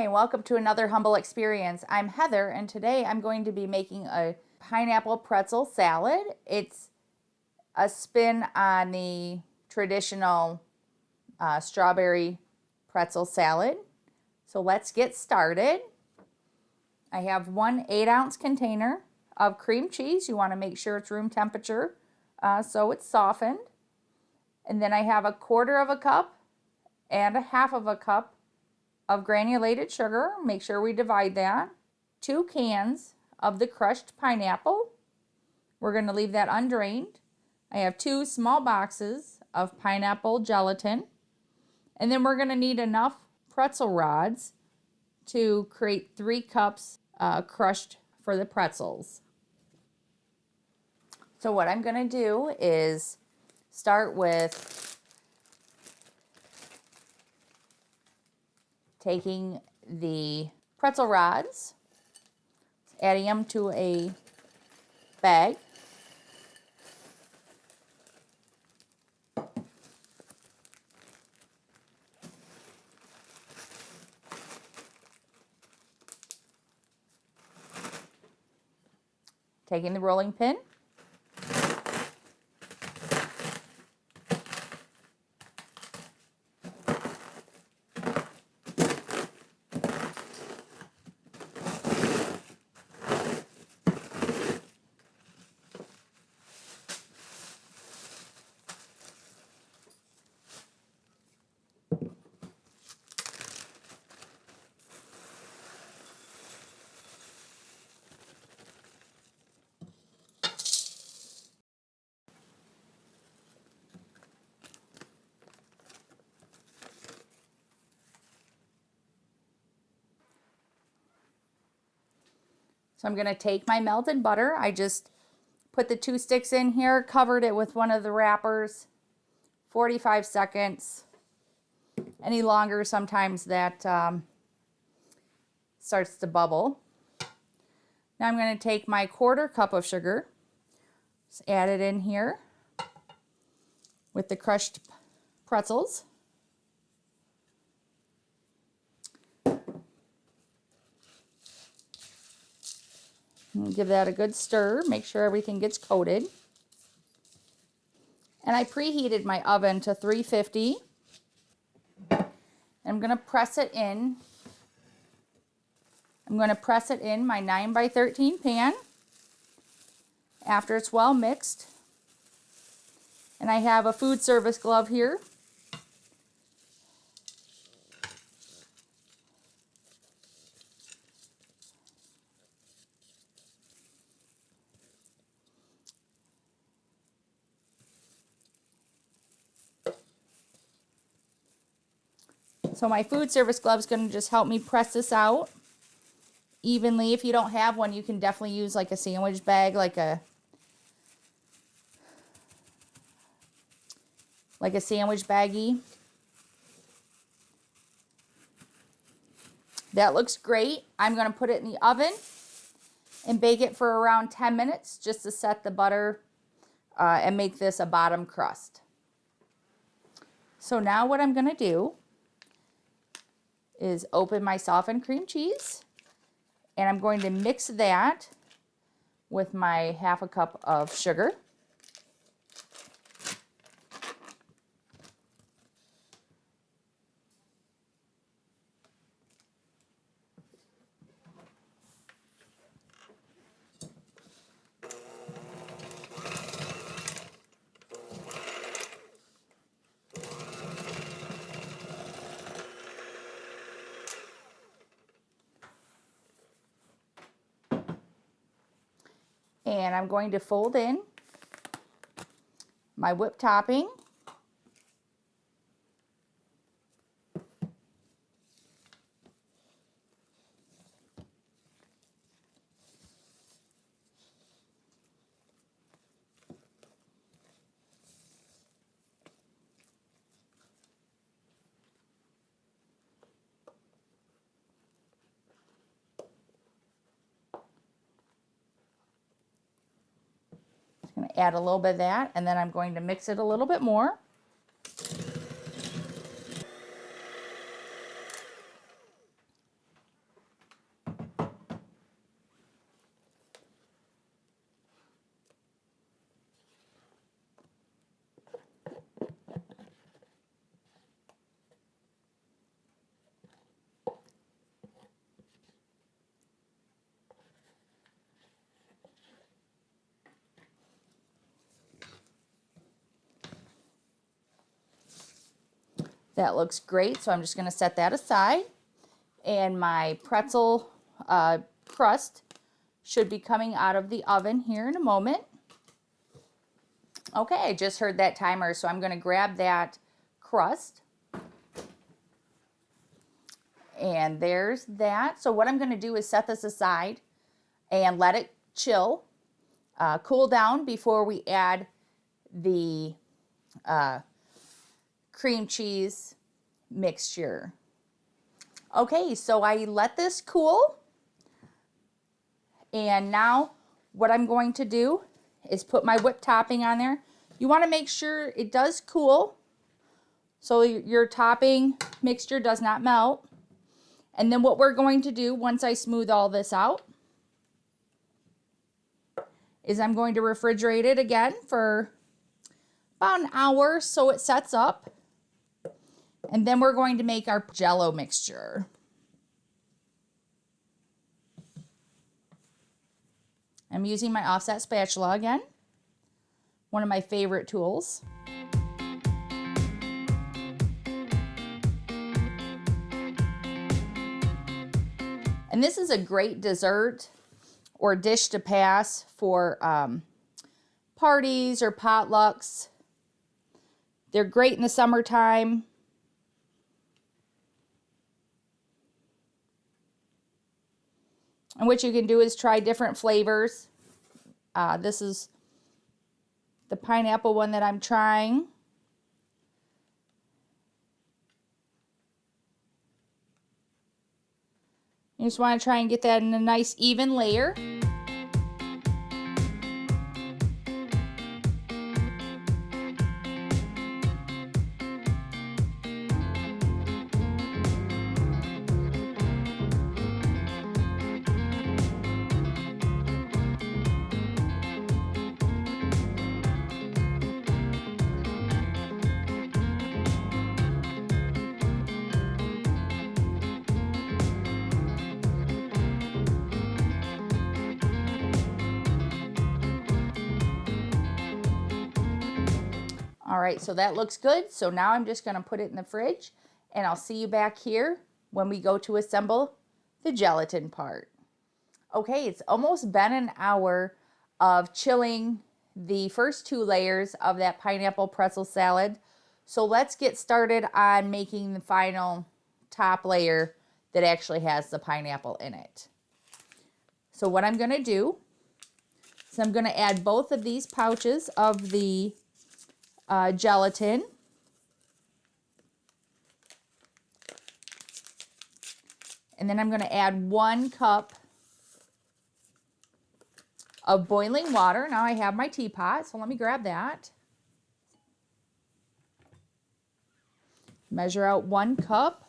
and welcome to another humble experience. I'm Heather, and today I'm going to be making a pineapple pretzel salad. It's a spin on the traditional strawberry pretzel salad. So let's get started. I have one 8-ounce container of cream cheese. You want to make sure it's room temperature so it's softened. And then I have 1/4 cup and 1/2 cup of granulated sugar. Make sure we divide that. 2 cans of the crushed pineapple. We're going to leave that undrained. I have 2 small boxes of pineapple gelatin. And then we're going to need enough pretzel rods to create 3 cups crushed for the pretzels. So what I'm going to do is start with taking the pretzel rods, adding them to a bag. Taking the rolling pin. So I'm going to take my melted butter. I just put the 2 sticks in here, covered it with one of the wrappers, 45 seconds. Any longer, sometimes that starts to bubble. Now I'm going to take my 1/4 cup of sugar, just add it in here with the crushed pretzels. And give that a good stir, make sure everything gets coated. And I preheated my oven to 350. I'm going to press it in. I'm going to press it in my 9x13 pan after it's well mixed. And I have a food service glove here. So my food service glove is going to just help me press this out evenly. If you don't have one, you can definitely use like a sandwich bag, like a sandwich baggie. That looks great. I'm going to put it in the oven and bake it for around 10 minutes just to set the butter and make this a bottom crust. So now what I'm going to do is open my softened cream cheese, and I'm going to mix that with my 1/2 cup of sugar. And I'm going to fold in my whipped topping. I'm going to add a little bit of that, and then I'm going to mix it a little bit more. That looks great, so I'm just going to set that aside. And my pretzel crust should be coming out of the oven here in a moment. Okay, I just heard that timer, so I'm going to grab that crust. And there's that. So what I'm going to do is set this aside and let it chill, cool down before we add the cream cheese mixture. Okay, so I let this cool. And now what I'm going to do is put my whipped topping on there. You want to make sure it does cool so your topping mixture does not melt. And then what we're going to do once I smooth all this out is I'm going to refrigerate it again for about an hour so it sets up. And then we're going to make our Jello mixture. I'm using my offset spatula again, one of my favorite tools. And this is a great dessert or dish to pass for parties or potlucks. They're great in the summertime. And what you can do is try different flavors. This is the pineapple one that I'm trying. You just want to try and get that in a nice even layer. All right, so that looks good. So now I'm just going to put it in the fridge, and I'll see you back here when we go to assemble the gelatin part. Okay, it's almost been an hour of chilling the first two layers of that pineapple pretzel salad. So let's get started on making the final top layer that actually has the pineapple in it. So what I'm going to do is I'm going to add both of these pouches of the gelatin. And then I'm going to add 1 cup of boiling water. Now I have my teapot, so let me grab that. Measure out 1 cup.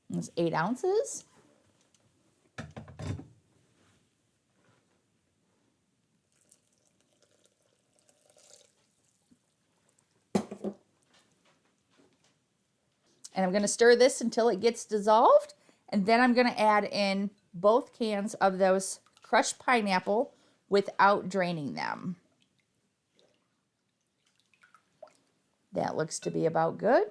That's 8 ounces. And I'm going to stir this until it gets dissolved. And then I'm going to add in both cans of those crushed pineapple without draining them. That looks to be about good.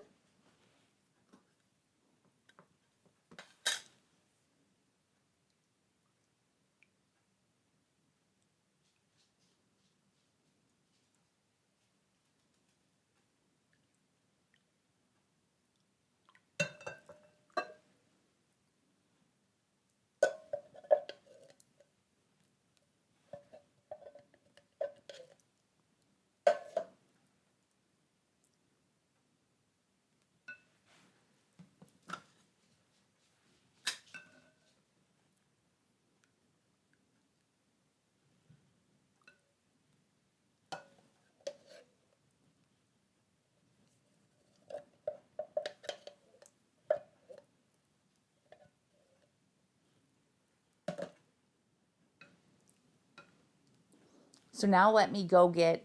So now let me go get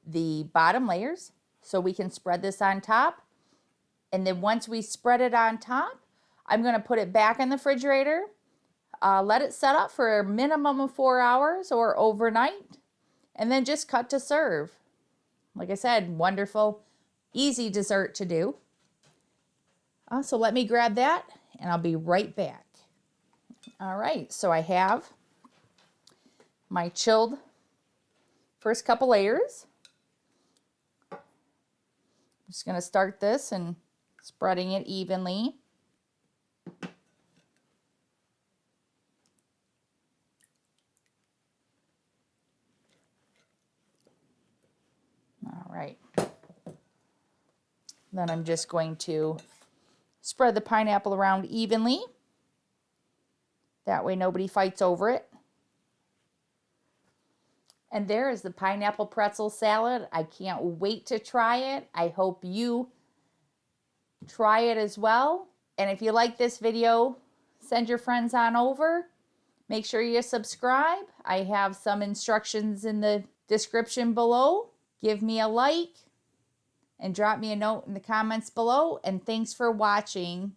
the bottom layers so we can spread this on top. And then once we spread it on top, I'm going to put it back in the refrigerator, let it set up for a minimum of 4 hours or overnight. and then just cut to serve. Like I said, wonderful, easy dessert to do. So let me grab that and I'll be right back. All right, so I have my chilled first couple layers. I'm just going to start this and spreading it evenly. All right. Then I'm just going to spread the pineapple around evenly. That way nobody fights over it. And there is the pineapple pretzel salad. I can't wait to try it. I hope you try it as well. And if you like this video, send your friends on over. Make sure you subscribe. I have some instructions in the description below. Give me a like and drop me a note in the comments below. And thanks for watching.